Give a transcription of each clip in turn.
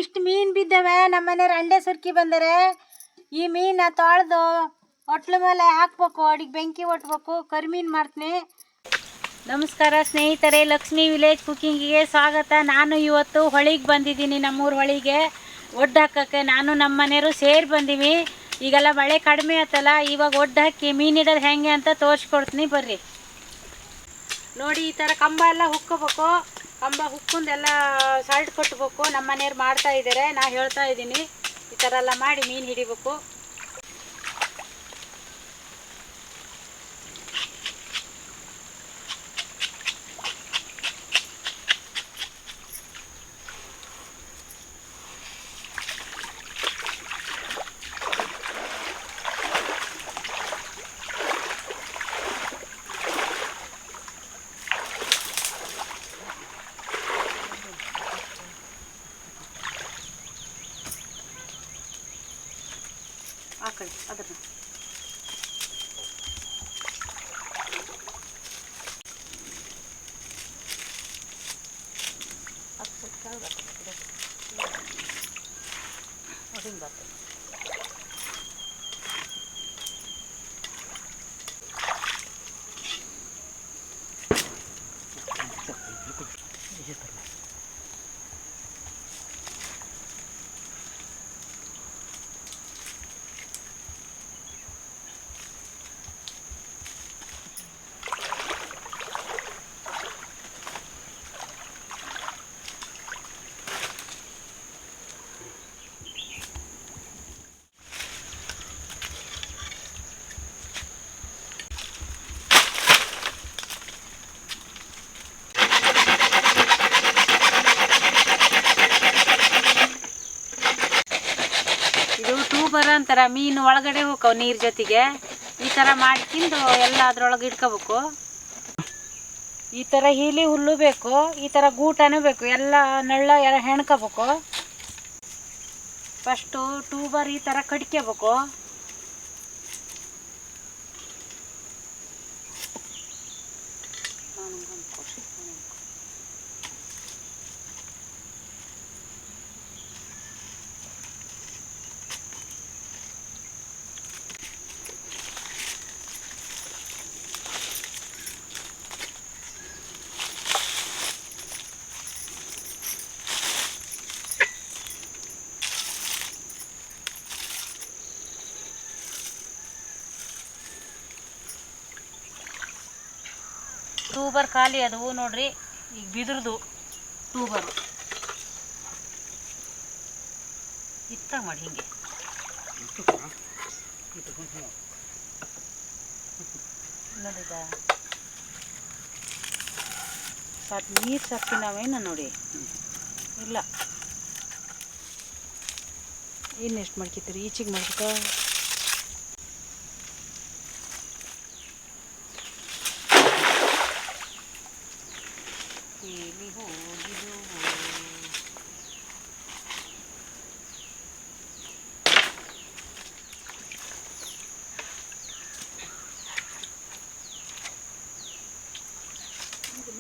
ಇಷ್ಟು ಮೀನು ಬಿದ್ದವೆ. ನಮ್ಮ ಮನೆಯವ್ರು ಅಂಡೆ ಸುರ್ಕಿ ಬಂದರೆ ಈ ಮೀನ ತೊಳೆದು ಹೊಟ್ಲ ಮೇಲೆ ಹಾಕ್ಬೇಕು, ಅಡಿಗೆ ಬೆಂಕಿ ಒಟ್ಬೇಕು. ಕರಿಮೀನು ಮಾಡ್ತೀನಿ. ನಮಸ್ಕಾರ ಸ್ನೇಹಿತರೆ, ಲಕ್ಷ್ಮೀ ವಿಲೇಜ್ ಕುಕ್ಕಿಂಗಿಗೆ ಸ್ವಾಗತ. ನಾನು ಇವತ್ತು ಹೊಳಿಗೆ ಬಂದಿದ್ದೀನಿ, ನಮ್ಮೂರು ಹೊಳಿಗೆ ಒಡ್ಡು ಹಾಕೋಕ್ಕೆ. ನಾನು ನಮ್ಮ ಮನೆಯವರು ಸೇರಿ ಬಂದೀವಿ. ಈಗೆಲ್ಲ ಮಳೆ ಕಡಿಮೆ ಆಯ್ತಲ್ಲ, ಇವಾಗ ಒಡ್ಡು ಹಾಕಿ ಮೀನಿಡೋದು ಹೆಂಗೆ ಅಂತ ತೋರಿಸ್ಕೊಡ್ತೀನಿ ಬರ್ರಿ. ನೋಡಿ, ಈ ಥರ ಕಂಬ ಎಲ್ಲ ಹುಕ್ಕೋಬೇಕು. ಕಂಬ ಹುಕ್ಕೊಂಡೆಲ್ಲ ಸಾಲ್ಟ್ ಕಟ್ಟಬೇಕು. ನಮ್ಮ ಮನೆಯವ್ರು ಮಾಡ್ತಾ ಇದ್ದಾರೆ, ನಾ ಹೇಳ್ತಾ ಇದ್ದೀನಿ. ಈ ಥರ ಎಲ್ಲ ಮಾಡಿ ಮೀನು ಹಿಡಿಬೇಕು. ಹಾಕೊಳ್ಳಿ ಅದನ್ನು. ಹಿಂಗೆ ಬರ್ತದೆ. ಟ್ಯೂಬರ್ ಅಂತಾರ, ಮೀನು ಒಳಗಡೆ ಹೋಗವು ನೀರು ಜೊತೆಗೆ. ಈ ಥರ ಮಾಡಿ ತಿಂದು ಎಲ್ಲ ಅದ್ರೊಳಗೆ ಇಟ್ಕೋಬೇಕು. ಈ ಥರ ಹೀಲಿ ಹುಲ್ಲು ಬೇಕು, ಈ ಥರ ಗೂಟನೂ ಬೇಕು. ಎಲ್ಲ ನೆಳ್ಳ ಎಲ್ಲ ಹೆಣ್ಕೋಬೇಕು. ಫಸ್ಟು ಟ್ಯೂಬರ್ ಈ ಥರ ಕಟ್ಕೋಬೇಕು. ಟ್ಯೂಬರ್ ಖಾಲಿ ಅದು ನೋಡ್ರಿ. ಈಗ ಬಿದ್ರದು ಟ್ಯೂಬರು ಇತ್ತ ಮಾಡಿ ಹಿಂಗೆ ನೋಡಿದ ಸಾಕು. ನೀರು ಸಾಕಿ ನಾವೇನ ನೋಡಿ ಇಲ್ಲ. ಇನ್ನೆಷ್ಟು ಮಾಡ್ಕಿತ್ತೀರಿ? ಈಚೆಗೆ ಮಾಡ್ಬೇಕಾ?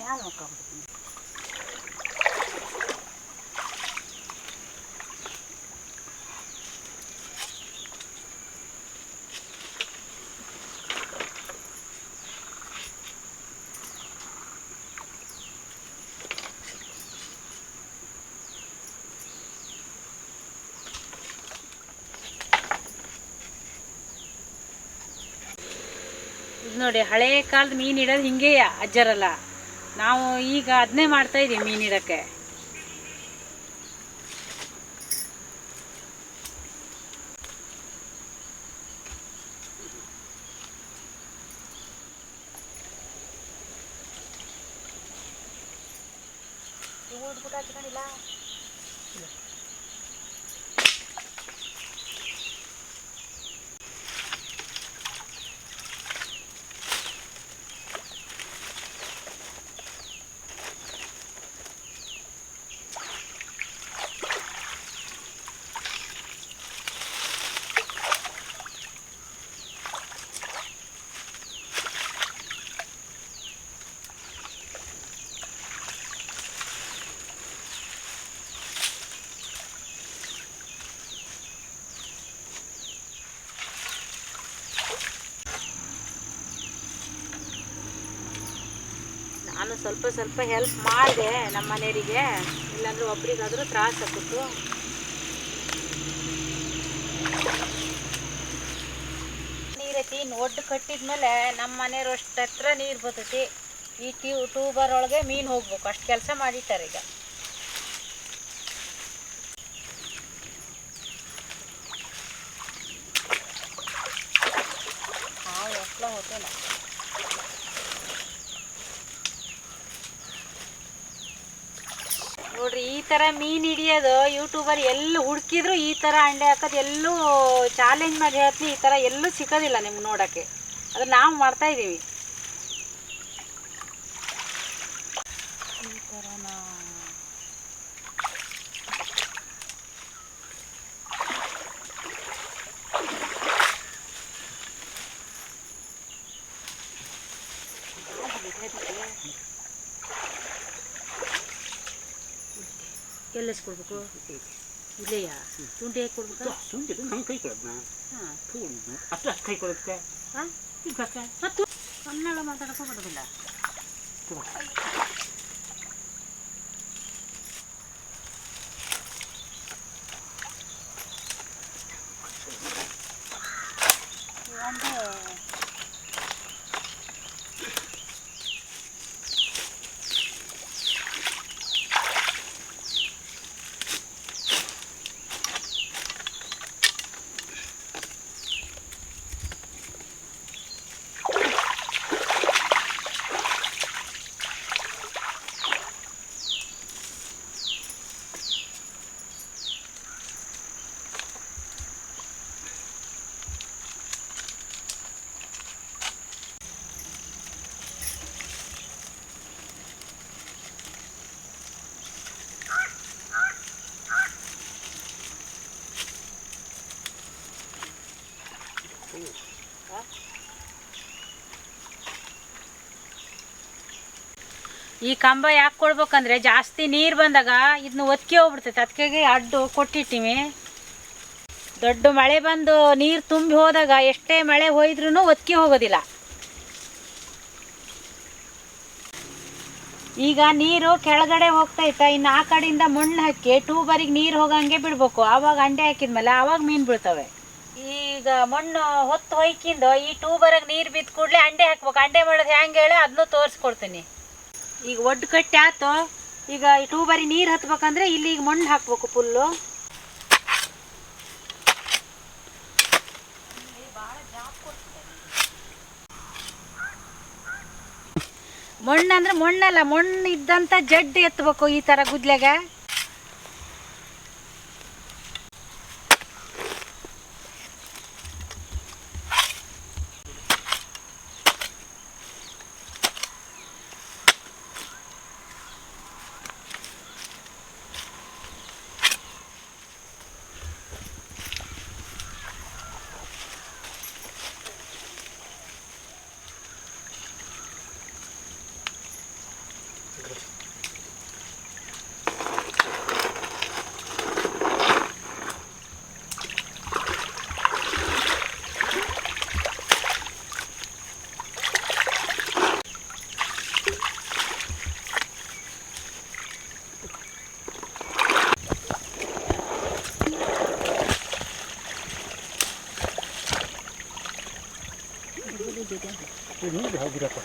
ಮ್ಯಾಲ ಹಾಕೊಂಡ್ಬಿಡ್ತೀನಿ. ಇದು ನೋಡಿ, ಹಳೆ ಕಾಲದ ಮೀನು ಇಡೋದು ಹಿಂಗೆ ಅಜ್ಜರಲ್ಲ. ನಾವು ಈಗ ಅದನ್ನೇ ಮಾಡ್ತಾ ಇದೀವಿ ಮೀನು ಇಡೋಕ್ಕೆ. ಸ್ವಲ್ಪ ಸ್ವಲ್ಪ ಹೆಲ್ಪ್ ಮಾಡಿದೆ ನಮ್ಮ ಮನೆಯವರಿಗೆ, ಇಲ್ಲಾಂದ್ರೆ ಒಬ್ರಿಗಾದರೂ ತ್ರಾಸ ಆಗ್ಬಿಟ್ಟು. ನೀರೈತಿ ಒಡ್ಡು ಕಟ್ಟಿದ್ಮೇಲೆ ನಮ್ಮ ಮನೆಯವ್ರು ಅಷ್ಟು ಹತ್ರ ನೀರು ಬರ್ತೈತಿ. ಈ ಟ್ಯೂಬರ್ ಒಳಗೆ ಮೀನು ಹೋಗ್ಬೇಕು, ಅಷ್ಟು ಕೆಲಸ ಮಾಡಿಟ್ಟಾರೆ ಈಗ. ಹೋಟೆಲ ನೋಡ್ರಿ, ಈ ಥರ ಮೀನು ಹಿಡಿಯೋದು ಯೂಟ್ಯೂಬರ್ ಎಲ್ಲೂ ಹುಡುಕಿದ್ರು ಈ ಥರ ಅಂಡೆ ಹಾಕೋದು ಎಲ್ಲೂ ಚಾಲೆಂಜ್ ಮಾಡಿ ಹೇಳ್ತೀನಿ, ಈ ಥರ ಎಲ್ಲೂ ಸಿಗೋದಿಲ್ಲ ನಿಮ್ಗೆ ನೋಡೋಕ್ಕೆ. ಅದು ನಾವು ಮಾಡ್ತಾಯಿದ್ದೀವಿ ಈ ಥರನಾ. ಎಲ್ಲೆಸ್ಕೊಡ್ಬೇಕು? ಇಲ್ಲೆಯಾ ತುಂಡಿ ಹೇಗೆ ಕೊಡ್ಬೇಕು? ತುಂಡಿ ನಂಗೆ ಕೈ ಕೊಡೋದು. ಹಾಂ, ಅಷ್ಟು ಕೈ ಕೊಡುತ್ತೆ. ಹಾಂ, ಮತ್ತು ಕನ್ನಡ ಮಾತಾಡೋಕ್ಕೂ ಬರೋದಿಲ್ಲ. ಈ ಕಂಬ ಯಾಕೆ ಕೊಡ್ಬೇಕಂದ್ರೆ ಜಾಸ್ತಿ ನೀರು ಬಂದಾಗ ಇದನ್ನ ಒತ್ತಿ ಹೋಗ್ಬಿಡ್ತೈತೆ, ಅದಕ್ಕೆ ಅಡ್ಡು ಕೊಟ್ಟಿರ್ತೀವಿ. ದೊಡ್ಡ ಮಳೆ ಬಂದು ನೀರು ತುಂಬಿ ಹೋದಾಗ ಎಷ್ಟೇ ಮಳೆ ಹೋಯ್ದ್ರೂ ಒತ್ತಿ ಹೋಗೋದಿಲ್ಲ. ಈಗ ನೀರು ಕೆಳಗಡೆ ಹೋಗ್ತೈತೆ, ಇನ್ನು ಆ ಕಡೆಯಿಂದ ಮಣ್ಣು ಹಾಕಿ ಟ್ಯೂಬರಿಗೆ ನೀರು ಹೋಗಂಗೆ ಬಿಡ್ಬೇಕು. ಆವಾಗ ಅಂಡೆ ಹಾಕಿದ್ಮೇಲೆ ಆವಾಗ ಮೀನು ಬೀಳ್ತವೆ. ಈಗ ಮಣ್ಣು ಹೊತ್ತು ಹೊಯ್ಕಿಂದು ಈ ಟ್ಯೂಬರಿಗೆ ನೀರು ಬಿದ್ದ ಕೂಡಲೇ ಅಂಡೆ ಹಾಕ್ಬೇಕು. ಅಂಡೆ ಮಾಡೋದು ಹೆಂಗೆ ಹೇಳಿ ಅದನ್ನೂ ತೋರಿಸ್ಕೊಡ್ತೀನಿ. ಈಗ ಒಡ್ಡು ಕಟ್ಟಿ ಆಯ್ತು, ಈಗ ಈ ಟ್ಯೂಬರಿಗೆ ನೀರು ಹತ್ಬೇಕಂದ್ರೆ ಇಲ್ಲಿ ಈಗ ಮಣ್ಣು ಹಾಕ್ಬೇಕು ಫುಲ್ಲು. ಮಣ್ಣು ಅಂದ್ರೆ ಮಣ್ಣಲ್ಲ, ಮಣ್ಣು ಇದ್ದಂಥ ಜಡ್ಡು ಎತ್ತಬೇಕು ಈ ಥರ ಗುದ್ಲೆಗ. ನೀರು ಹೋಗಿರಪ್ಪ.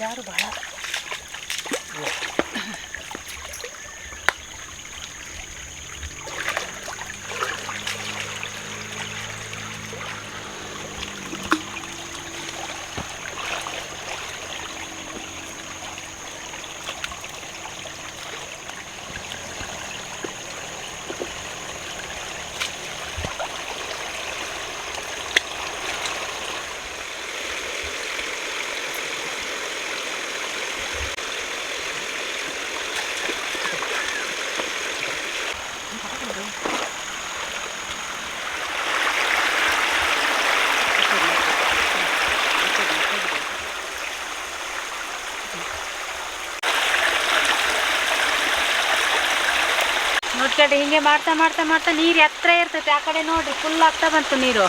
ಜಾರು ಭಾಳ ಮಾತಾಡಿ. ಹಿಂಗೆ ಮಾಡ್ತಾ ಮಾಡ್ತಾ ಮಾಡ್ತಾ ನೀರು ಎತ್ತರ ಇರ್ತೈತೆ. ಆ ಕಡೆ ನೋಡ್ರಿ ಫುಲ್ ಆಗ್ತಾ ಬಂತು ನೀರು.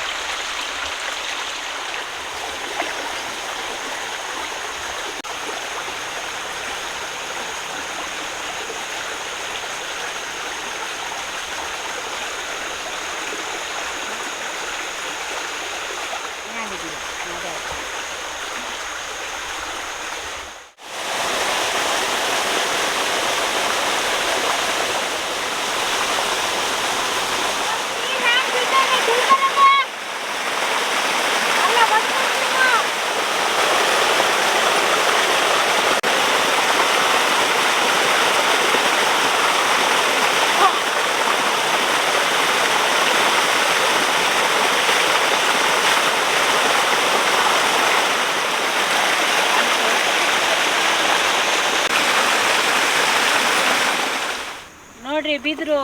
ನೋಡ್ರಿ ಬಿದ್ರು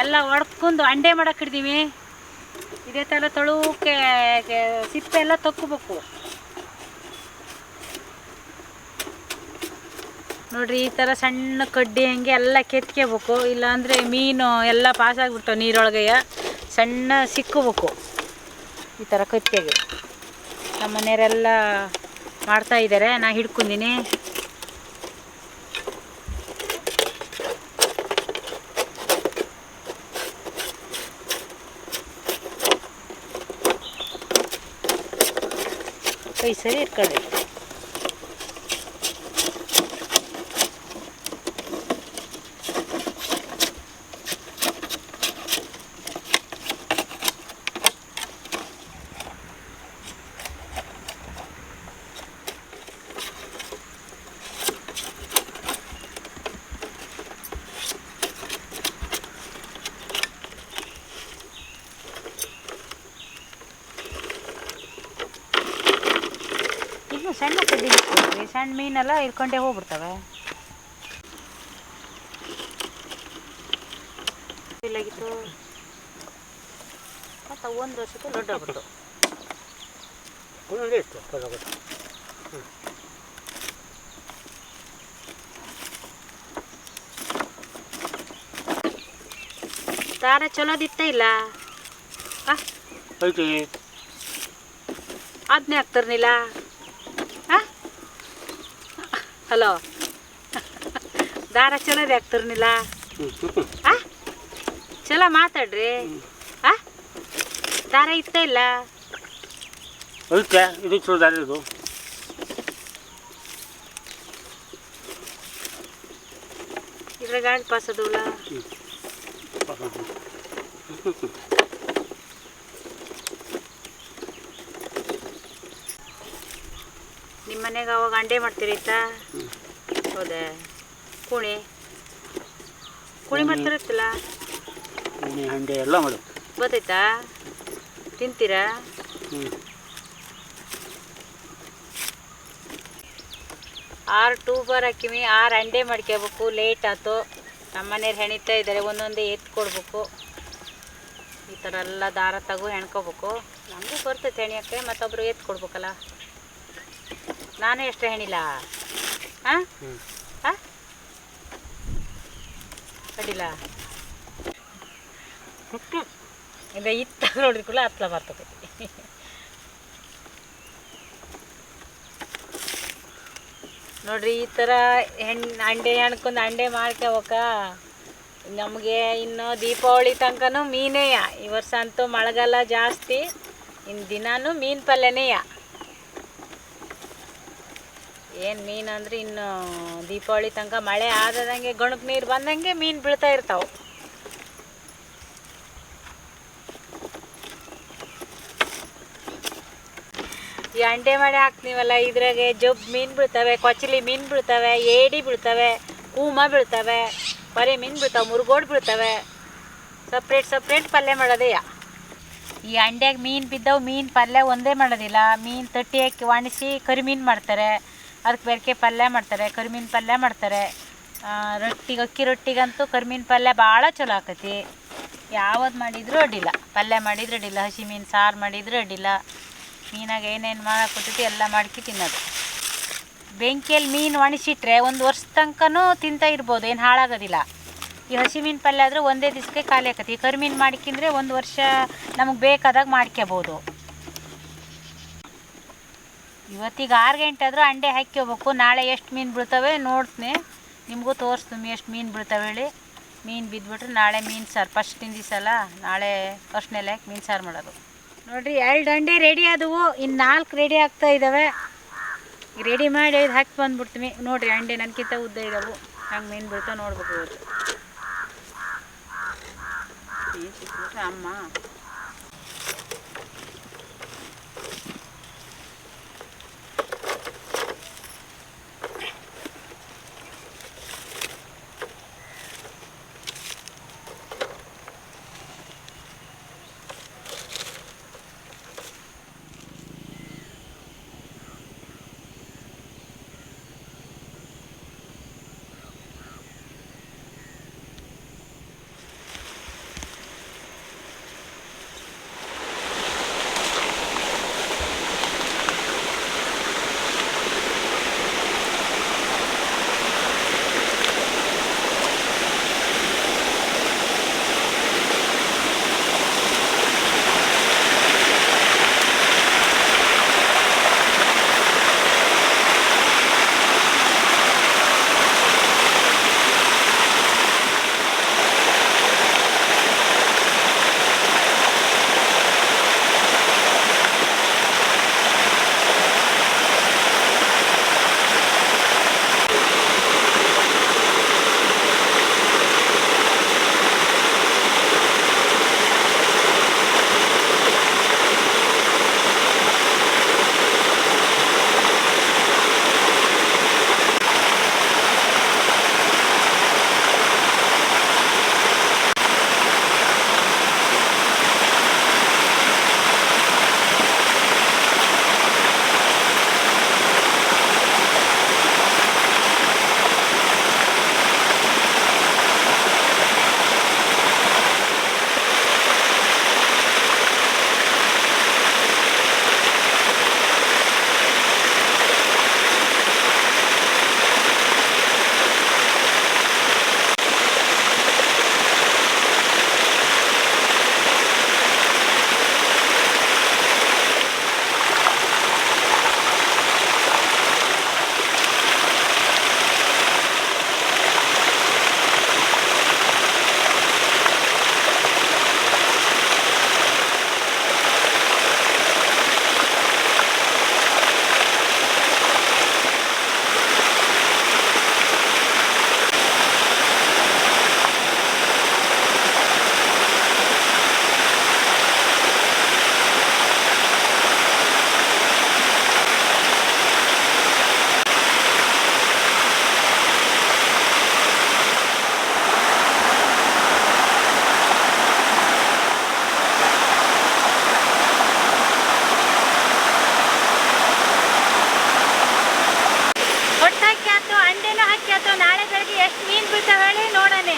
ಎಲ್ಲ ಒಡ್ಕೊಂಡು ಅಂಡೆ ಮಾಡಕ್ಕೆ ಹಿಡ್ದೀವಿ. ಇದೇ ಥರ ತೊಳುಕ್ಕೆ ಸಿಪ್ಪೆ ಎಲ್ಲ ತಕ್ಕೋಬೇಕು ನೋಡ್ರಿ. ಈ ಥರ ಸಣ್ಣ ಕಡ್ಡಿ ಹಂಗೆ ಎಲ್ಲ ಕೆತ್ಕೋಬೇಕು, ಇಲ್ಲಾಂದರೆ ಮೀನು ಎಲ್ಲ ಪಾಸಾಗ್ಬಿಟ್ಟು ನೀರೊಳಗೆಯ ಸಣ್ಣ ಸಿಕ್ಕಬೇಕು. ಈ ಥರ ಕತ್ತಿಗೆ ನಮ್ಮ ಮನೆಯವರೆಲ್ಲ ಮಾಡ್ತಾಯಿದ್ದಾರೆ, ನಾ ಹಿಡ್ಕೊಂಡಿನಿ. ಕೈ ಸರಿ ಇಟ್ಕೊಳ್ಳಿ. ಇನ್ನು ಸಣ್ಣ ಕಡ್ಡಿ ಇಟ್ಕೊಳ್ರಿ, ಸಣ್ಣ ಮೀನೆಲ್ಲ ಇಟ್ಕೊಂಡೇ ಹೋಗ್ಬಿಡ್ತವೆ. ಇಲ್ಲಾಗಿತ್ತು ಮತ್ತು ಒಂದು ವರ್ಷಕ್ಕೆ ದೊಡ್ಡ ಆಗ್ಬಿಟ್ಟು ದಾರ ಚಲೋದಿತ್ತ ಇಲ್ಲ ಅದನ್ನೇ ಹಾಕ್ತಾರನಿಲ್ಲ. ಹಲೋ, ದಾರ ಚಲೋದೇ ಹಾಕ್ತಾರನಿಲ್ಲ. ಚಲೋ ಮಾತಾಡ್ರಿ. ದಾರ ಇತ್ತ ಇಲ್ಲ ಇದು ಚಲೋ ದಾರ ಇದು. ಇದ್ರಾಗ ಗಾಡಿ ಪಾಸದವಲ್ಲ. ನಿಮ್ಮ ಮನೆಗೆ ಅವಾಗ ಅಂಡೆ ಮಾಡ್ತೀರೈತಾ? ಹೌದಾ? ಕುಣಿ ಮಾಡ್ತಿರತ್ತಲ್ಲ, ಕುಣಿ ಹಂಡೆ ಎಲ್ಲ ಮಾಡು ಗೊತ್ತಾಯ್ತಾ? ತಿಂತೀರಾ? 6 ಟ್ಯೂಬರ್ ಹಾಕಿವಿ, 6 ಅಂಡೆ ಮಾಡ್ಕೋಬೇಕು. ಲೇಟ್ ಆಯ್ತು, ನಮ್ಮ ಮನೆಯವ್ರು ಹೆಣಿತಾ ಇದ್ದಾರೆ, ಒಂದೊಂದೇ ಎತ್ತು ಕೊಡ್ಬೇಕು. ಈ ಥರ ಎಲ್ಲ ದಾರ ತಗೋ ಹೆಣ್ಕೋಬೇಕು. ನಮಗೂ ಬರ್ತೈತೆ ಹೆಣಿಯೋಕ್ಕೆ, ಮತ್ತೊಬ್ರು ಎತ್ತು ಕೊಡ್ಬೇಕಲ್ಲ. ನಾನೇ ಎಷ್ಟು ಹೆಣಿಲ್ಲ. ಹಾಂ ಹಾಂ ಅಡ್ಡಿಲ್ಲ. ಇಲ್ಲ ಇತ್ತ ನೋಡಿದ್ಕೂಲ ಹತ್ಲ ಬರ್ತದೆ. ನೋಡ್ರಿ ಈ ಥರ ಅಂಡೆ ಹೆಣ್ಕೊಂಡು ಅಂಡೆ ಮಾಡ್ಕೋಬೇಕ. ನಮಗೆ ಇನ್ನು ದೀಪಾವಳಿ ತನಕನೂ ಮೀನೇಯ. ಈ ವರ್ಷ ಅಂತೂ ಮಳೆಗಾಲ ಜಾಸ್ತಿ, ಇನ್ನು ದಿನಾನು ಮೀನು ಪಲ್ಯನೇಯ. ಏನು ಮೀನು ಅಂದ್ರೆ ಇನ್ನು ದೀಪಾವಳಿ ತನಕ ಮಳೆ ಆದಂಗೆ ಗಣಕ್ ನೀರು ಬಂದಂಗೆ ಮೀನು ಬೀಳ್ತಾ ಇರ್ತಾವೆ. ಈ ಅಂಡೆ ಮಾಡಿ ಹಾಕ್ತೀವಲ್ಲ, ಇದ್ರಾಗೆ ಜಬ್ಬು ಮೀನು ಬೀಳ್ತವೆ, ಕೊಚ್ಚಲಿ ಮೀನು ಬೀಳ್ತವೆ, ಏಡಿ ಬೀಳ್ತವೆ, ಕೂಮ ಬೀಳ್ತವೆ, ಪರಿ ಮೀನು ಬೀಳ್ತವೆ, ಮುರುಗೋಡು ಬೀಳ್ತವೆ. ಸಪ್ರೇಟ್ ಪಲ್ಯ ಮಾಡೋದೆಯ. ಈ ಅಂಡ್ಯಾಗ ಮೀನು ಬಿದ್ದವು, ಮೀನು ಪಲ್ಯ ಒಂದೇ ಮಾಡೋದಿಲ್ಲ. ಮೀನು ತಟ್ಟಿ ಹಾಕಿ ಒಣಸಿ ಕರಿಮೀನು ಮಾಡ್ತಾರೆ, ಅದಕ್ಕೆ ಬೇರೆ ಪಲ್ಯ ಮಾಡ್ತಾರೆ, ಕರಿಮೀನು ಪಲ್ಯ ಮಾಡ್ತಾರೆ. ರೊಟ್ಟಿಗೆ ಅಕ್ಕಿ ರೊಟ್ಟಿಗಂತೂ ಕರಿಮೀನು ಪಲ್ಯ ಭಾಳ ಚಲೋ ಆಕತಿ. ಯಾವುದು ಮಾಡಿದರೂ ಅಡ್ಡಿಲ್ಲ, ಪಲ್ಯ ಮಾಡಿದ್ರೆ ಅಡ್ಡಿಲ್ಲ, ಹಸಿ ಮೀನು ಸಾರು ಮಾಡಿದ್ರೆ ಅಡ್ಡಿಲ್ಲ. ಮೀನಾಗ ಏನೇನು ಮಾಡಾಕೊತೈತಿ ಎಲ್ಲ ಮಾಡ್ಕಿ ತಿನ್ನೋದು. ಬೆಂಕಿಯಲ್ಲಿ ಮೀನು ಒಣಸಿಟ್ರೆ 1 ವರ್ಷ ತನಕನೂ ತಿಂತಾ ಇರ್ಬೋದು, ಏನು ಹಾಳಾಗೋದಿಲ್ಲ. ಈ ಹಸಿ ಮೀನು ಪಲ್ಯ ಆದರೂ ಒಂದೇ ದಿವಸಕ್ಕೆ ಖಾಲಿ ಆಕತಿ. ಈ ಕರಿಮೀನು ಮಾಡ್ಕಿಂದ್ರೆ ಒಂದು ವರ್ಷ ನಮಗೆ ಬೇಕಾದಾಗ ಮಾಡ್ಕೋಬೋದು. ಇವತ್ತಿಗೆ 6 ಗಂಟೆ ಆದರೂ ಅಂಡೆ ಹಾಕ್ಕೋಬೇಕು. ನಾಳೆ ಎಷ್ಟು ಮೀನು ಬೀಳ್ತವೆ ನೋಡ್ತೀನಿ, ನಿಮಗೂ ತೋರಿಸ್ತೀನಿ ಎಷ್ಟು ಮೀನು ಬೀಳ್ತವೆ ಹೇಳಿ. ಮೀನು ಬಿದ್ದುಬಿಟ್ರೆ ನಾಳೆ ಮೀನು ಸಾರು ಫಸ್ಟಿನ ದಿವಸ ಅಲ್ಲ, ನಾಳೆ ಫಸ್ಟ್ನೆಲ್ಲ ಹಾಕಿ ಮೀನು ಸಾರು ಮಾಡೋದು. ನೋಡಿರಿ 2 ಅಂಡೆ ರೆಡಿ ಆದವು, ಇನ್ನು 4 ರೆಡಿ ಆಗ್ತಾ ಇದ್ದಾವೆ. ರೆಡಿ ಮಾಡಿ ಇದು ಹಾಕಿ ಬಂದ್ಬಿಡ್ತೀವಿ. ನೋಡಿರಿ ಅಂಡೆ ನನಗಿಂತ ಉದ್ದ ಇದ್ದಾವೆ, ಹಂಗೆ ಮೀನು ಬೀಳ್ತಾವೆ ನೋಡ್ಬೇಕು. ಇವತ್ತು ಮೀನು ಸಿಕ್ಬಿಟ್ರೆ ಅಮ್ಮ ನಾಳೆ ಬೆಳಗ್ಗೆ ಎಷ್ಟು ಮೀನು ಬೀಳ್ತಾವೆ ಹೇಳಿ ನೋಡೋಣ.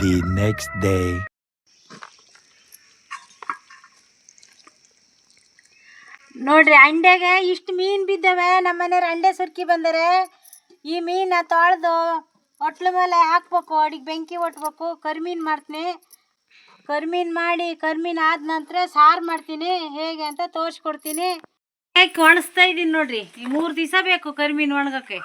The next day. ನೋಡ್ರಿ ಅಂಡೆಗೆ ಇಷ್ಟು ಮೀನು ಬಿದ್ದಾವೆ. ನಮ್ಮ ಮನೆಯವ್ರು ಅಂಡೆ ಸುರ್ಕಿ ಬಂದರೆ ಈ ಮೀನ ತೊಳೆದು ಹೊಟ್ಲ ಮೇಲೆ ಹಾಕ್ಬೇಕು, ಅಡಿಗೆ ಬೆಂಕಿ ಒಟ್ಬೇಕು. ಕರಿಮೀನು ಮಾಡ್ತೀನಿ. ಕರಿಮೀನು ಮಾಡಿ ಕರಿಮೀನು ಆದ ನಂತರ ಸಾರು ಮಾಡ್ತೀನಿ. ಹೇಗೆ ಅಂತ ತೋರಿಸ್ಕೊಡ್ತೀನಿ. ಹೇಗೆ ಒಣಸ್ತಾ ಇದ್ದೀನಿ ನೋಡ್ರಿ. ಈ 3 ದಿವಸ ಬೇಕು ಕರಿಮೀನು ಒಣಗಕ್ಕೆ.